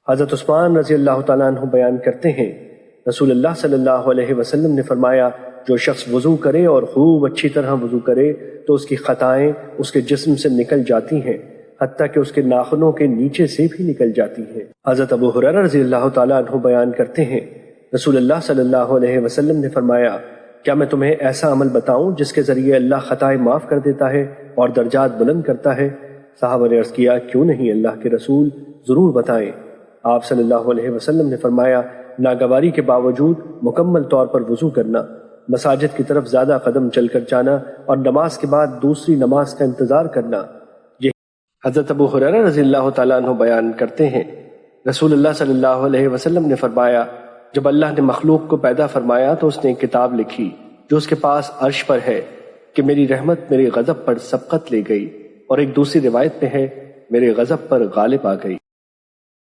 हज़रत उस्मान रज़ी अल्लाह तआला अन्हु बयान करते हैं, रसूलुल्लाह सल्लल्लाहु अलैहि वसल्लम ने फरमाया, जो शख्स वज़ू करे और खूब अच्छी तरह वज़ू करे तो उसकी ख़ताएँ उसके जिस्म से निकल जाती हैं, हत्ता कि उसके नाखूनों के नीचे से भी निकल जाती हैं। हज़रत अबू हुरैरा रज़ी अल्लाह तआला अन्हु बयान करते हैं, रसूलुल्लाह सल्लल्लाहु अलैहि वसल्लम ने फरमाया, क्या मैं तुम्हें ऐसा अमल बताऊं जिसके ज़रिए अल्लाह ख़ताएँ माफ़ कर देता है और दर्जात बुलंद करता है? सहाबा ने अर्ज़ किया, क्यों नहीं अल्लाह के रसूल, ज़रूर बताएं। आप सल्लल्लाहु अलैहि वसल्लम ने फरमाया, नागवारी के बावजूद मुकम्मल तौर पर वज़ू करना, मसाजिद की तरफ ज़्यादा कदम चलकर जाना और नमाज के बाद दूसरी नमाज का इंतज़ार करना। ये हज़रत अबू हुरैरा रज़ियल्लाहु तआला अन्हु बयान करते हैं, रसूलुल्लाह सल्लल्लाहु अलैहि वसल्लम ने फरमाया, जब अल्लाह ने मखलूक को पैदा फरमाया तो उसने एक किताब लिखी जो उसके पास अर्श पर है कि मेरी रहमत मेरे गज़ब पर सबकत ले गई, और एक दूसरी रिवायत में है, मेरे गज़ब पर गालिब आ गई।